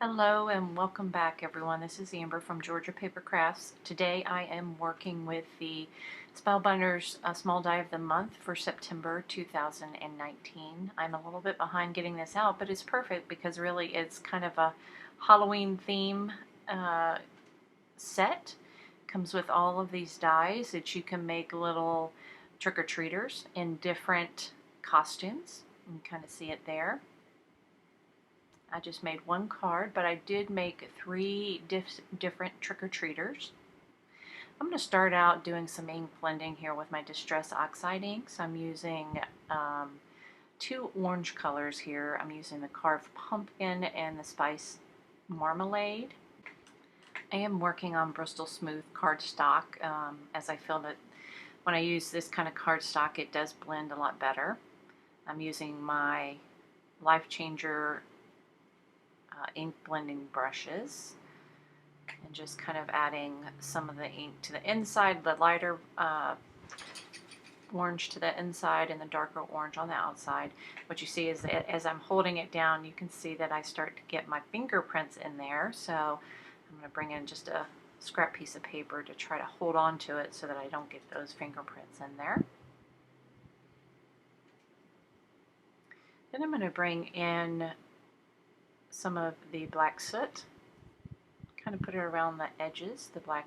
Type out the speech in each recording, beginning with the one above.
Hello and welcome back everyone. This is Amber from Georgia Paper Crafts. Today I am working with the Spellbinders Small Die of the Month for September 2019. I'm a little bit behind getting this out, but it's perfect because really it's kind of a Halloween theme set. Comes with all of these dies that you can make little trick-or-treaters in different costumes. You can kind of see it there. I just made one card, but I did make three different trick-or-treaters. I'm going to start out doing some ink blending here with my Distress Oxide inks. I'm using two orange colors here. I'm using the Carved Pumpkin and the Spice Marmalade. I am working on Bristol Smooth cardstock as I feel that when I use this kind of cardstock it does blend a lot better. I'm using my Life Changer ink blending brushes and just kind of adding some of the ink to the inside, the lighter orange to the inside and the darker orange on the outside. What you see is that as I'm holding it down you can see that I start to get my fingerprints in there, so I'm going to bring in just a scrap piece of paper to try to hold on to it so that I don't get those fingerprints in there. Then I'm going to bring in some of the black soot, kind of put it around the edges, the black,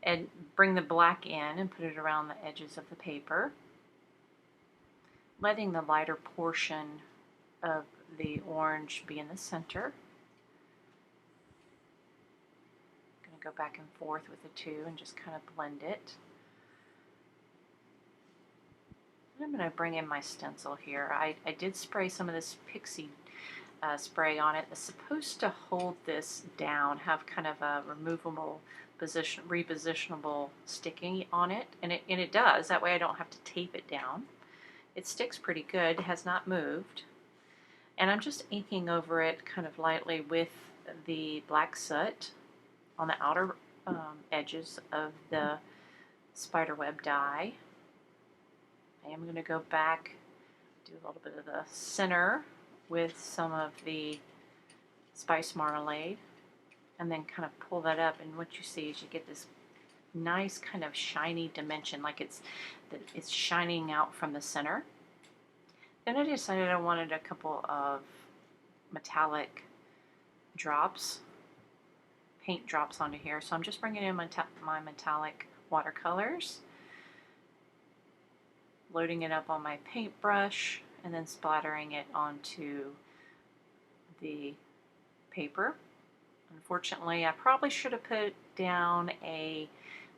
and bring the black in and put it around the edges of the paper, letting the lighter portion of the orange be in the center. I'm going to go back and forth with the two and just kind of blend it. I'm going to bring in my stencil here. I did spray some of this pixie spray on it. It's supposed to hold this down, have kind of a removable repositionable sticking on it, and it does. That way I don't have to tape it down. It sticks pretty good, it has not moved. And I'm just inking over it kind of lightly with the black soot on the outer edges of the spiderweb die. I am going to go back, do a little bit of the center with some of the Spice Marmalade, and then kind of pull that up, and what you see is you get this nice kind of shiny dimension, like it's shining out from the center. Then I decided I wanted a couple of metallic drops, paint drops onto here, so I'm just bringing in my metallic watercolors, loading it up on my paintbrush, and then splattering it onto the paper. Unfortunately, I probably should have put down a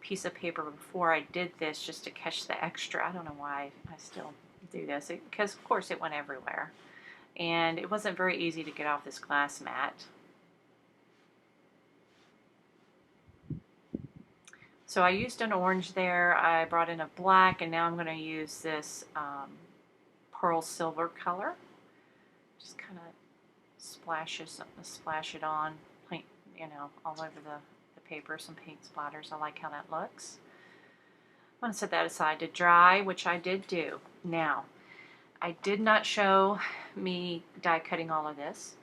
piece of paper before I did this just to catch the extra. I don't know why I still do this, because of course it went everywhere. And it wasn't very easy to get off this glass mat. So I used an orange there, I brought in a black, and now I'm going to use this pearl silver color. Just kind of splash it on, all over the paper, some paint splatters. I like how that looks. I'm going to set that aside to dry, which I did do. Now, I did not show me die cutting all of this.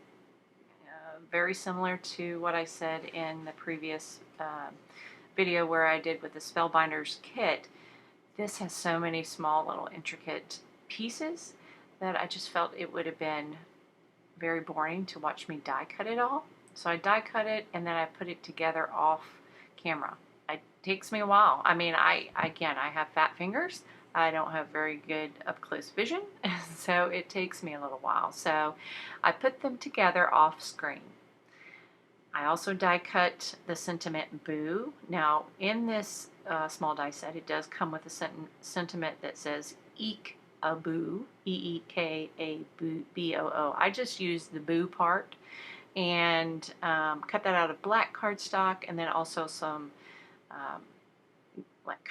Very similar to what I said in the previous video where I did with the Spellbinders kit. This has so many small little intricate pieces that I just felt it would have been very boring to watch me die cut it all. So I die cut it and then I put it together off camera. It takes me a while. I mean, I have fat fingers. I don't have very good up close vision, so it takes me a little while. So I put them together off screen. I also die cut the sentiment Boo. Now in this small die set it does come with a sentiment that says Eek a Boo, E-E-K-A-B-O-O. I just used the Boo part and cut that out of black cardstock, and then also some kind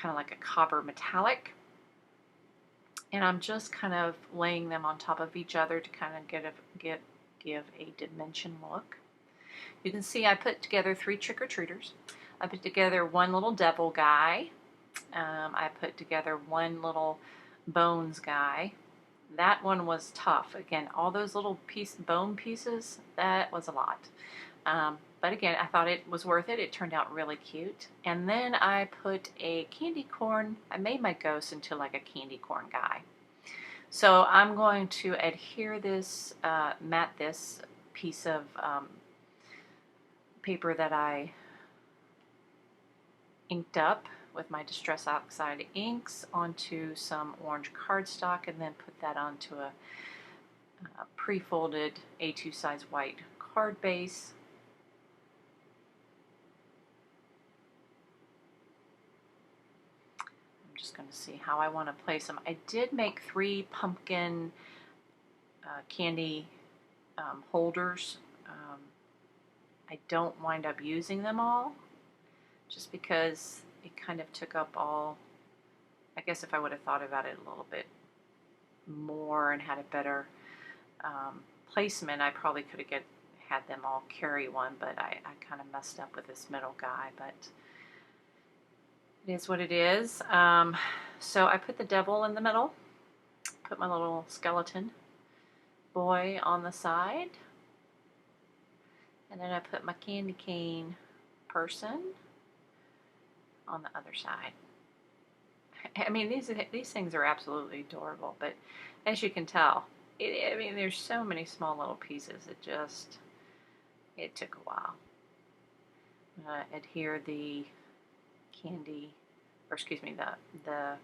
of like a copper metallic. And I'm just kind of laying them on top of each other to kind of give a dimension look. You can see I put together three trick-or-treaters. I put together one little devil guy. I put together one little bones guy. That one was tough. Again, all those little bone pieces, that was a lot. But again, I thought it was worth it. It turned out really cute. And then I put a candy corn, I made my ghost into like a candy corn guy. So I'm going to adhere this, mat this piece of paper that I inked up with my Distress Oxide inks onto some orange cardstock, and then put that onto a pre-folded A2 size white card base. I'm just going to see how I want to place them. I did make 3 pumpkin candy holders. I don't wind up using them all, just because it kind of took up all. I guess if I would have thought about it a little bit more and had a better placement, I probably could have had them all carry one, but I kind of messed up with this middle guy, but it is what it is. So I put the devil in the middle, put my little skeleton boy on the side, and then I put my candy cane person on the other side. I mean, these things are absolutely adorable, but as you can tell, I mean, there's so many small little pieces. It took a while. I'm gonna adhere the candy, or excuse me, the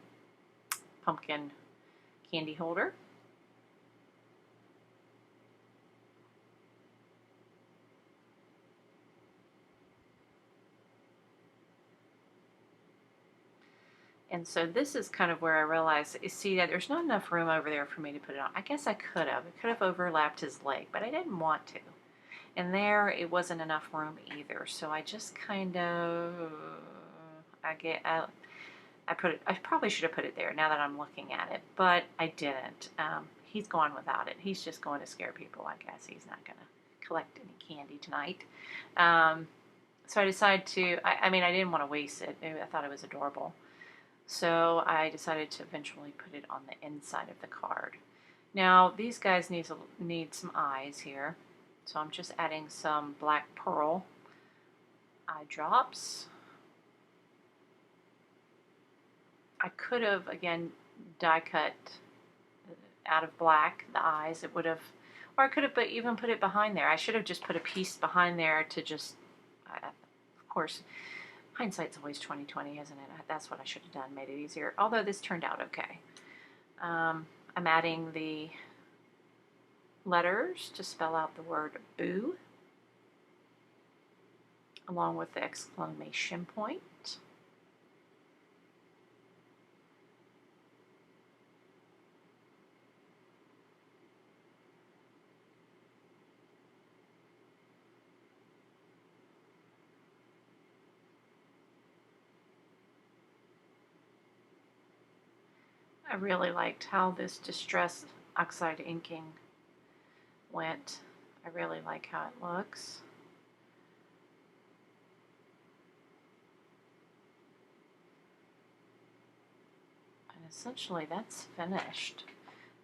pumpkin candy holder. And so this is kind of where I realized, you see that there's not enough room over there for me to put it on. I guess I could have. It could have overlapped his leg, but I didn't want to. And there, it wasn't enough room either. So I just kind of, I probably should have put it there now that I'm looking at it, but I didn't. He's going without it. He's just going to scare people, I guess. He's not going to collect any candy tonight. So I decided to, I mean, I didn't want to waste it. I thought it was adorable. So I decided to eventually put it on the inside of the card. Now these guys need some eyes here. So I'm just adding some black pearl eye drops. I could have, again, die cut out of black the eyes. It would have, or I could have even put it behind there. I should have just put a piece behind there to just, of course, hindsight's always 20/20, isn't it? That's what I should have done, made it easier. Although this turned out okay. I'm adding the letters to spell out the word boo, along with the exclamation point. I really liked how this Distress Oxide inking went. I really like how it looks. And essentially that's finished.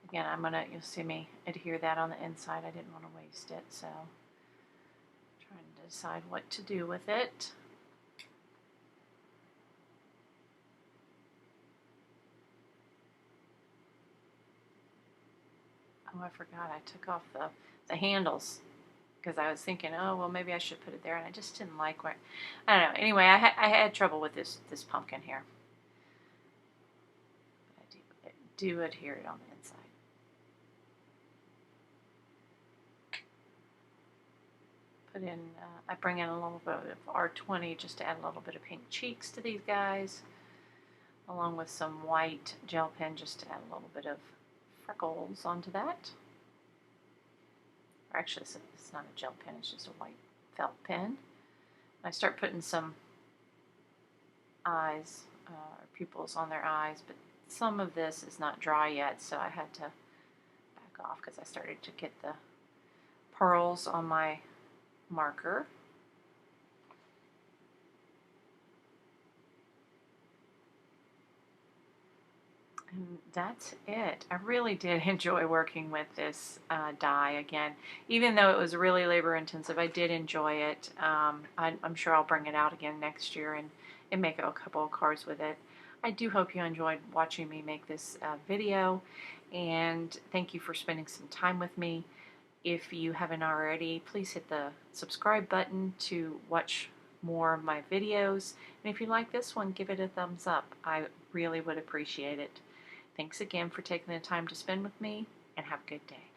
Again, you'll see me adhere that on the inside. I didn't want to waste it, so I'm trying to decide what to do with it. Oh, I forgot. I took off the handles because I was thinking, oh, well, maybe I should put it there, and I just didn't like where. I don't know. Anyway, I had trouble with this pumpkin here. I do adhere it on the inside. Put in. I bring in a little bit of R20 just to add a little bit of pink cheeks to these guys, along with some white gel pen just to add a little bit of freckles onto that. Or actually, it's not a gel pen, it's just a white felt pen. I start putting some eyes, or pupils on their eyes, but some of this is not dry yet, so I had to back off because I started to get the pearls on my marker. And that's it. I really did enjoy working with this die again. Even though it was really labor intensive, I did enjoy it. I'm sure I'll bring it out again next year and make a couple of cards with it. I do hope you enjoyed watching me make this video, and thank you for spending some time with me. If you haven't already, please hit the subscribe button to watch more of my videos. And if you like this one, give it a thumbs up. I really would appreciate it. Thanks again for taking the time to spend with me, and have a good day.